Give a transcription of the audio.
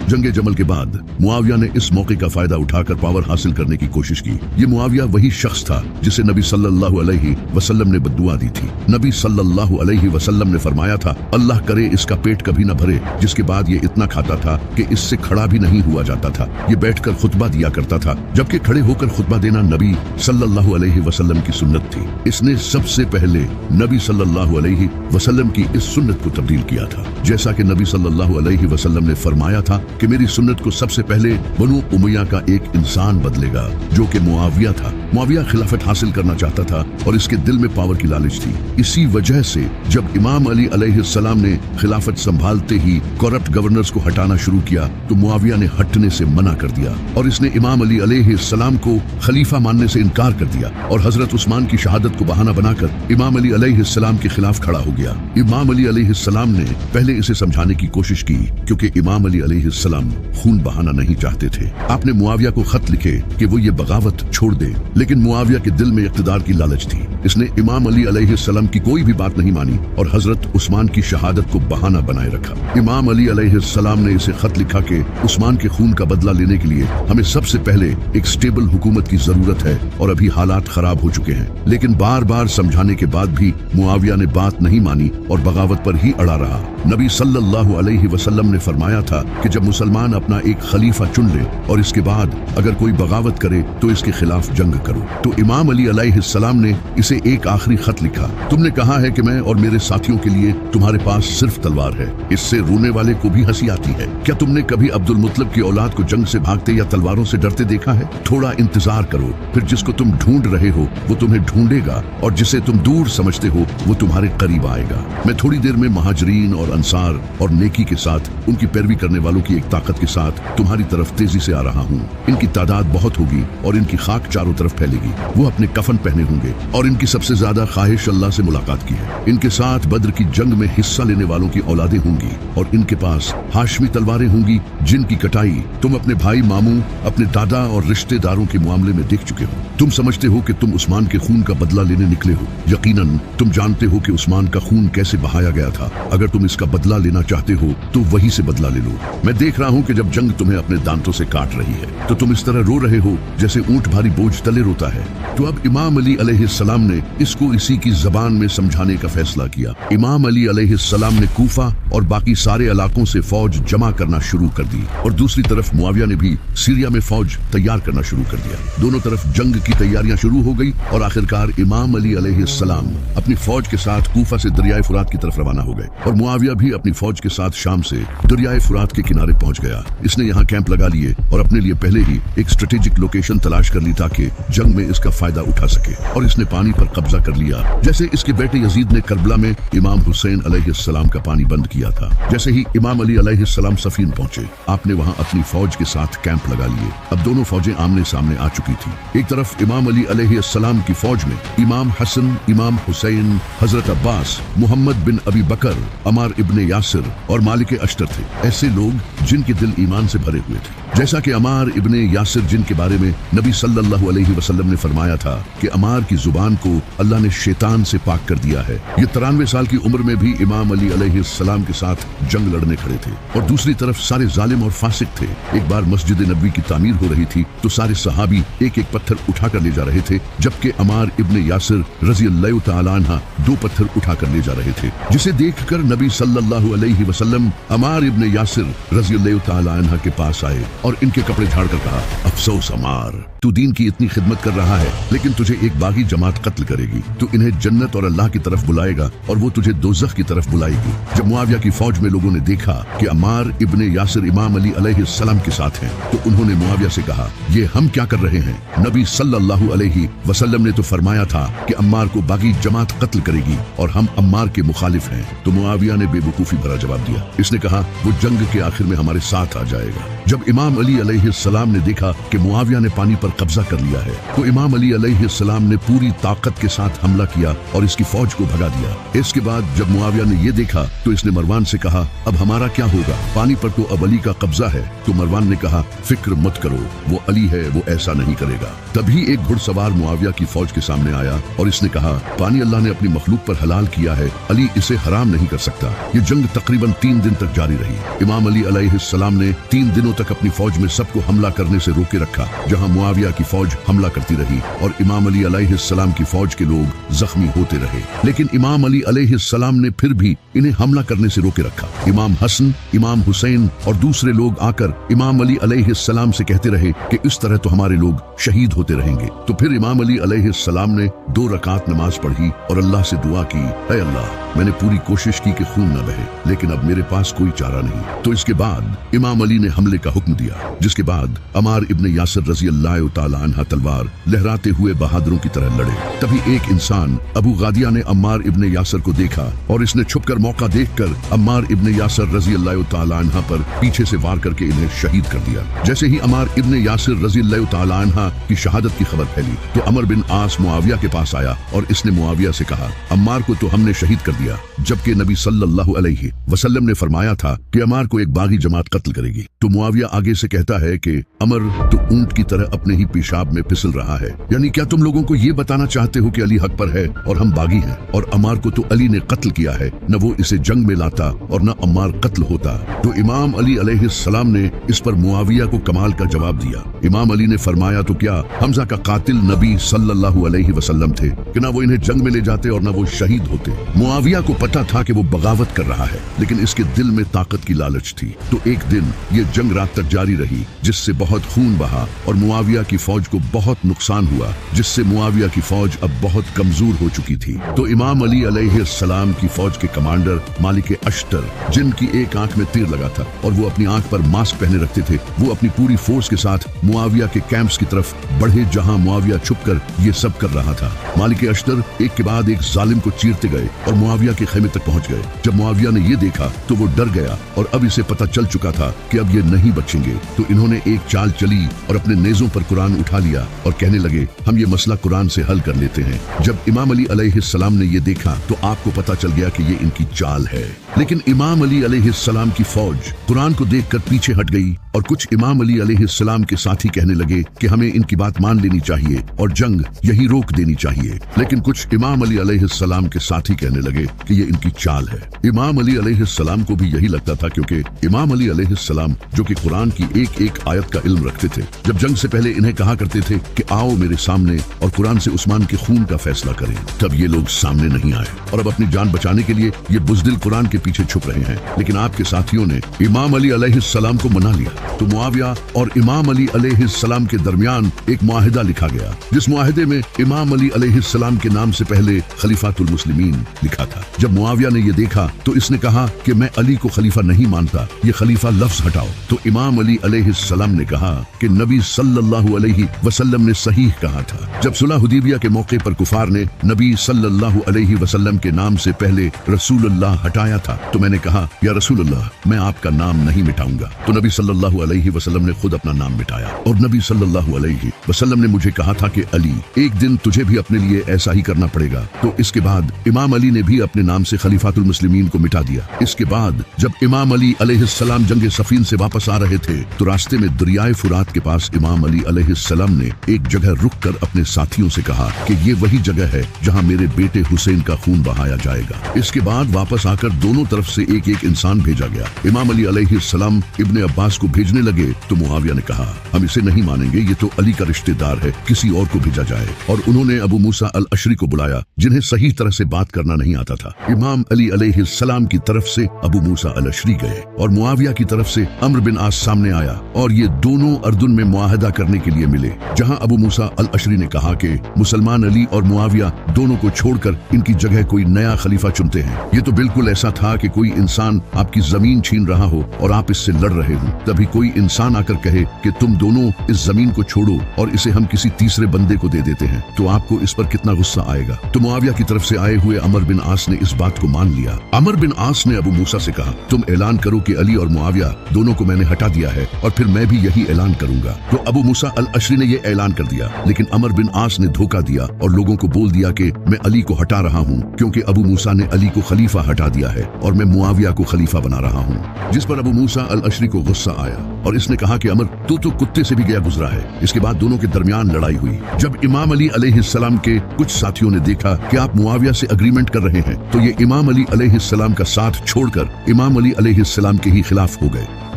जंगे जमल के बाद मुआविया ने इस मौके का फायदा उठाकर पावर हासिल करने की कोशिश की। ये मुआविया वही शख्स था जिसे नबी सल्लल्लाहु अलैहि वसल्लम ने बद्दुआ दी थी। नबी सल्लल्लाहु अलैहि वसल्लम ने फरमाया था, अल्लाह करे इसका पेट कभी न भरे, जिसके बाद ये इतना खाता था कि इससे खड़ा भी नहीं हुआ जाता था। ये बैठकर खुतबा दिया करता था, जबकि खड़े होकर खुतबा देना नबी सल्लल्लाहु अलैहि वसल्लम की सुन्नत थी। इसने सबसे पहले नबी सल्लल्लाहु अलैहि वसल्लम की इस सुन्नत को तब्दील किया था। जैसा कि नबी सल्लल्लाहु अलैहि वसल्लम ने फरमाया था कि मेरी सुन्नत को सबसे पहले बनु उमैया का एक इंसान बदलेगा, जो कि मुआविया था। मुआविया खिलाफत हासिल करना चाहता था और इसके दिल में पावर की लालच थी। इसी वजह से जब इमाम अली अलैहिस्सलाम ने खिलाफत संभालते ही करप्ट गवर्नर्स को हटाना शुरू किया तो मुआविया ने हटने से मना कर दिया और इसने इमाम अली अलैहिस्सलाम को खलीफा मानने से इनकार कर दिया और हजरत उस्मान की शहादत को बहाना बनाकर इमाम अली अलैहिस्सलाम के खिलाफ खड़ा हो गया। इमाम अली अलैहिस्सलाम ने पहले इसे समझाने की कोशिश की, क्योंकि इमाम अली अलैहिस्सलाम खून बहाना नहीं चाहते थे। आपने मुआविया को खत लिखे कि वो ये बगावत छोड़ दे, लेकिन मुआविया के दिल में इक़्तिदार की लालच थी। इसने इमाम अली अलैहिस्सलाम की कोई भी बात नहीं मानी और हजरत उस्मान की शहादत को बहाना बनाए रखा। इमाम अली अलैहिस्सलाम ने इसे खत लिखा कि उस्मान के खून का बदला लेने के लिए हमें सबसे पहले एक स्टेबल हुकूमत की जरूरत है और अभी हालात खराब हो चुके हैं। लेकिन बार बार समझाने के बाद भी मुआविया ने बात नहीं मानी और बगावत पर ही अड़ा रहा। नबी सल्लल्लाहु अलैहि वसल्लम ने फरमाया था कि जब मुसलमान अपना एक खलीफा चुन ले और इसके बाद अगर कोई बगावत करे तो इसके खिलाफ जंग करो। तो इमाम अली अलैहिस्सलाम ने इसे एक आखिरी खत लिखा, तुमने कहा है कि मैं और मेरे साथियों के लिए तुम्हारे पास सिर्फ तलवार है, इससे रोने वाले को भी हंसी आती है। क्या तुमने कभी अब्दुल मुत्तलिब की औलाद को जंग से भागते या तलवारों से डरते देखा है? थोड़ा इंतजार करो, फिर जिसको तुम ढूंढ रहे हो वो तुम्हें ढूंढेगा और जिसे तुम दूर समझते हो वो तुम्हारे करीब आएगा। मैं थोड़ी देर में महाजरीन और अंसार और नेकी के साथ उनकी पैरवी करने वालों की एक ताकत के साथ तुम्हारी तरफ तेजी से आ रहा हूँ। इनकी तादाद बहुत होगी और इनकी खाक चारों तरफ फैलेगी। वो अपने कफन पहने होंगे और इनकी सबसे ज्यादा ख्वाहिश अल्लाह से मुलाकात की है। इनके साथ बद्र की जंग में हिस्सा लेने वालों की औलादें होंगी और इनके पास हाशमी तलवारें होंगी जिनकी कटाई तुम अपने भाई मामू, अपने दादा और रिश्तेदारों के मामले में देख चुके हो। तुम समझते हो कि तुम उस्मान के खून का बदला लेने निकले हो। यकीनन तुम जानते हो कि उस्मान का खून कैसे बहाया गया था। अगर तुम इसका बदला लेना चाहते हो तो वहीं से बदला ले लो। मैं देख रहा हूँ कि जब जंग तुम्हें अपने दांतों से काट रही है तो तुम इस तरह रो रहे हो जैसे ऊंट भारी बोझ तले रोता है। तो अब इमाम अली अलैहिस्सलाम ने इसको इसी की जबान में समझाने का फैसला किया। इमाम अली अलैहिस्सलाम ने कूफा और बाकी सारे इलाकों से फौज जमा करना शुरू कर दी और दूसरी तरफ मुआविया ने भी सीरिया में फौज तैयार करना शुरू कर दिया। दोनों तरफ जंग की तैयारियां शुरू हो गई और आखिरकार इमाम अली अलैहिस्सलाम अपनी फौज के साथ कूफा से दरियाए फुरात की तरफ रवाना हो गए और मुआविया भी अपनी फौज के साथ शाम से दरियाए फुरात के किनारे पहुंच गया। इसने यहाँ कैंप लगा लिए और अपने लिए पहले ही एक स्ट्रेटेजिक लोकेशन तलाश कर ली ताकि जंग में इसका फायदा उठा सके और इसने पानी पर कब्जा कर लिया। जैसे इसके बेटे यजीद ने करबला में इमाम हुसैन अलैहिस्सलाम का पानी बंद किया था। जैसे ही इमाम अली अलैहिस्सलाम सफीन पहुंचे, आपने वहां अपनी फौज के साथ कैंप लगा लिए। अब दोनों फौजें आमने सामने आ चुकी थी। एक तरफ इमाम अली अलैहिस्सलाम की फौज में इमाम हसन, इमाम हुसैन, हजरत अब्बास, मोहम्मद बिन अबी बकर, अमार इब्ने यासिर और मालिक अश्तर थे। ऐसे लोग जिनके दिल ईमान से भरे हुए थे। जैसा कि अमार इब्ने यासिर, जिनके बारे में नबी सल्लल्लाहु अलैहि वसल्लम ने फरमाया था कि अमार की जुबान को अल्लाह ने शैतान से पाक कर दिया है। ये 93 साल की उम्र में भी इमाम अली अलैहिस्सलाम के साथ जंग लड़ने खड़े थे। और दूसरी तरफ सारे जालिम और फासिक थे। एक बार मस्जिद नबवी की तामीर हो रही थी तो सारे सहाबी एक एक पत्थर उठा कर ले जा रहे थे, जबकि अमार इब्ने यासिर रज़ियल्लाहु तआला अन्हा 2 पत्थर उठा कर ले जा रहे थे। जिसे देखकर नबी सल्लल्लाहु अलैहि वसल्लम अमार इब्ने यासिर रज़ियल्लाहु तआला अन्हा के पास आए और इनके कपड़े झाड़कर कहा, अफसोस अमार, तू दीन की इतनी खिदमत कर रहा है लेकिन तुझे एक बागी जमात कत्ल करेगी। तू इन्हें जन्नत और अल्लाह की तरफ बुलाएगा और वो तुझे दोज़ख की तरफ बुलाएगी। जब मुआविया की फौज में लोगों ने देखा कि अमार इब्ने यासिर इमाम अली अलैहिस्सलाम के साथ हैं तो उन्होंने मुआविया से कहा, ये हम क्या कर रहे हैं? नबी सल्लल्लाहु अलैहि वसल्लम ने तो फरमाया था कि अम्मार को बागी जमात कत्ल करेगी और हम अम्मार के मुखालिफ हैं। तो मुआविया ने बेवकूफी भरा जवाब दिया। इसने कहा, वो जंग के आखिर में हमारे साथ आ जाएगा। जब इमाम अली अलैहिस्सलाम ने देखा कि मुआविया ने पानी पर कब्जा कर लिया है तो इमाम अली अलैहिस्सलाम ने पूरी ताकत ताकत के साथ हमला किया और इसकी फौज को भगा दिया। इसके बाद जब मुआविया ने ये देखा तो इसने मरवान से कहा, अब हमारा क्या होगा? पानी पर तो अब अली का कब्जा है। तो मरवान ने कहा, फिक्र मत करो, वो अली है, वो ऐसा नहीं करेगा। तभी एक घुड़सवार मुआविया की फौज के सामने आया और इसने कहा, पानी अल्लाह ने अपनी मखलूक पर हलाल किया है, अली इसे हराम नहीं कर सकता। ये जंग तकरीबन 3 दिन तक जारी रही। इमाम अली अलैहिस्सलाम ने 3 दिनों तक अपनी फौज में सबको हमला करने से रोके रखा, जहां मुआविया की फौज हमला करती रही और इमाम अली अलैहिस्सलाम की फौज के लोग जख्मी होते रहे। लेकिन इमाम अली अलैहिस्सलाम ने फिर भी इन्हें हमला करने से रोके रखा। इमाम हसन, इमाम हुसैन और दूसरे लोग आकर इमाम अली अलैहिस्सलाम से कहते रहे कि इस तरह तो हमारे लोग शहीद होते रहेंगे। तो फिर इमाम अली अलैहिस्सलाम ने 2 रकात नमाज पढ़ी और अल्लाह से दुआ की, ऐ अल्लाह, मैंने पूरी कोशिश की कि खून न बहे, लेकिन अब मेरे पास कोई चारा नहीं। तो इसके बाद इमाम अली ने हमले का हुक्म दिया, जिसके बाद अम्मार इब्ने यासिर रज़ी अल्लाह तआला अन्हा तलवार लहराते हुए बहादुरों की तरह लड़े। तभी एक इंसान अबू गादिया ने अम्मार इब्ने यासिर को देखा और इसने छुपकर मौका देखकर अम्मार इब्ने यासिर रज़ी अल्लाह तआला अन्हा पर पीछे से वार करके इन्हें शहीद कर दिया। जैसे ही अम्मार इब्ने यासिर रज़ी अल्लाह तआला अन्हा की शहादत की खबर फैली तो अमर बिन आस मुआविया के पास आया और इसने मुआविया से कहा, अम्मार को तो हमने शहीद कर दिया, जबकि नबी सल्लल्लाहु अलैहि वसल्लम ने फरमाया था कि अम्मार को एक बागी जमात कत्ल करेगी। तो मुआविया आगे से कहता है कि अमर तो ऊंट की तरह अपने ही पेशाब में फिसल रहा है, यानी क्या तुम लोगों को ये बताना चाहते हो कि अली हक पर है और हम बागी हैं, और अम्मार को तो अली ने कत्ल किया है, न वो इसे जंग में लाता और न अम्मार कत्ल होता। तो इमाम अली अलैहिस्सलाम ने इस पर मुआविया को कमाल का जवाब दिया। इमाम अली ने फरमाया, तो क्या हमजा का कातिल नबी सल्लल्लाहु अलैहि वसल्लम थे कि ना वो इन्हें जंग में ले जाते और ना वो शहीद होते। मुआविया को पता था कि वो बगावत कर रहा है, लेकिन इसके दिल में ताकत की लालच थी। तो एक दिन ये जंग रात तक जारी रही, जिससे बहुत खून बहा और मुआविया की फौज को बहुत नुकसान हुआ, जिससे मुआविया की फौज अब बहुत कमजोर हो चुकी थी। तो इमाम अली अलैहिस्सलाम की फौज के कमांडर मालिक अश्तर, जिनकी एक आंख में तीर लगा था और वो अपनी आंख पर मास्क पहने रखते थे, वो अपनी पूरी फोर्स के साथ मुआविया के कैंप्स की तरफ बढ़े, जहां मुआविया छुपकर ये सब कर रहा था। मालिक अश्तर एक के बाद एक जालिम को चीरते गए और मुआविया के खेमे तक पहुंच गए। जब मुआविया ने ये देखा तो वो डर गया और अब इसे पता चल चुका था कि अब ये नहीं बचेंगे। तो इन्होंने एक चाल चली और अपने नेज़ों पर कुरान उठा लिया और कहने लगे, हम ये मसला कुरान से हल कर लेते हैं। जब इमाम अली अलैहिस्सलाम ने ये देखा तो आपको पता चल गया कि ये इनकी चाल है। लेकिन इमाम अली अलैहिस्सलाम की फौज कुरान को देखकर पीछे हट गई और कुछ इमाम अली अलैहिस्सलाम के साथी कहने लगे कि हमें इनकी बात मान लेनी चाहिए और जंग यही रोक देनी चाहिए। लेकिन कुछ इमाम अली अलैहिस्सलाम के साथी कहने लगे कि ये इनकी चाल है। इमाम अली अलैहिस्सलाम को भी यही लगता था, क्योंकि इमाम अली अलैहिस्सलाम जो कि कुरान की एक एक आयत का इल्म रखते थे, जब जंग से पहले इन्हें कहा करते थे कि आओ मेरे सामने और कुरान से उस्मान के खून का फैसला करें, तब ये लोग सामने नहीं आए और अब अपनी जान बचाने के लिए ये बुज़दिल कुरान के पीछे छुप रहे हैं। लेकिन आपके साथियों ने इमाम अली अलैहिस्सलाम को मना लिया। तो मुआविया और इमाम अली अलैहिस्सलाम के दरमियान एक मुआहिदा लिखा गया, जिस मुआहिदे में इमाम अली अलैहिस्सलाम के नाम से पहले खलीफातुल मुस्लिमीन लिखा था। जब मुआविया ने यह देखा तो इसने कहा कि मैं अली को खलीफा नहीं मानता, ये खलीफा लफ्ज हटाओ। तो इमाम अली अलैहिस्सलाम ने कहा कि नबी सल्लल्लाहु अलैहि वसल्लम ने सही कहा था। जब सुलह हुदैबिया के मौके पर कुफार ने नबी सल्लल्लाहु अलैहि वसल्लम के नाम से पहले रसूलुल्लाह हटाया था, तो मैंने कहा, या रसूलुल्लाह, मैं आपका नाम नहीं मिटाऊंगा। तो नबी सल्लल्लाहु अलैहि वसल्लम ने खुद अपना नाम मिटाया और नबी सल्लल्लाहु अलैहि वसल्लम ने मुझे कहा था कि अली, एक दिन तुझे भी अपने लिए ऐसा ही करना पड़ेगा। तो इसके बाद इमाम अली ने भी अपने नाम से खलीफातुल मुस्लिमीन को मिटा दिया। इसके बाद जब इमाम अली अलैहिस्सलाम जंगे सफीन से वापस आ रहे थे तो रास्ते में दरियाए फुरात के पास इमाम अली अलैहिस्सलाम ने एक जगह रुककर अपने साथियों से कहा कि ये वही जगह है जहां मेरे बेटे हुसैन का खून बहाया जाएगा। इसके बाद वापस आकर दोनों तरफ से एक एक इंसान भेजा गया। इमाम अली अलैहिस्सलाम इब्ने अब्बास को भेजने लगे तो मुआविया ने कहा, हम इसे नहीं मानेंगे, ये तो अली का रिश्तेदार है, किसी और को भेजा जाए। और उन्होंने अबू मूसा अल अशरी को बुलाया, जिन्हें सही तरह से बात करना नहीं आता था। इमाम अली अलैहिस्सलाम की तरफ से अबू मूसा अल अशरी गए और मुआविया की तरफ से अम्र बिन आस सामने आया और ये दोनों अर्दुन में मुआहदा करने के लिए मिले, जहां अबू मूसा अल अशरी ने कहा कि मुसलमान अली और मुआविया दोनों को छोड़कर इनकी जगह कोई नया खलीफा चुनते हैं। ये तो बिल्कुल ऐसा था कि कोई इंसान आपकी जमीन छीन रहा हो और आप इससे लड़ रहे हो, तभी कोई इंसान आकर कहे कि तुम दोनों इस जमीन को छोड़ो और इसे हम किसी तीसरे बंदे को दे देते हैं, तो आपको इस पर कितना गुस्सा आएगा। तो मुआविया की तरफ से आए हुए अमर बिन आस ने इस बात को मान लिया। अमर बिन आस ने अबू मूसा से कहा, तुम ऐलान करो कि अली और मुआविया दोनों को मैंने हटा दिया है और फिर मैं भी यही ऐलान करूंगा। तो अबू मूसा अल अशरी ने यह ऐलान कर दिया, लेकिन अमर बिन आस ने धोखा दिया और लोगों को बोल दिया कि मैं अली को हटा रहा हूँ क्योंकि अबू मूसा ने अली को खलीफा हटा दिया है और मैं मुआविया को खलीफा बना रहा हूँ। जिस पर अबू मूसा अल अशरी को गुस्सा आया और इसने कहा कि अमर तू तो कुत्ते से भी गया गुजरा है। इसके बाद दोनों के दरमियान लड़ाई हुई। जब इमाम अली अलैहिस्सलाम के कुछ साथियों ने देखा कि आप मुआविया से अग्रीमेंट कर रहे हैं तो ये इमाम अली अलैहिस्सलाम का साथ छोड़कर इमाम अली अलैहिस्सलाम के ही खिलाफ हो गए।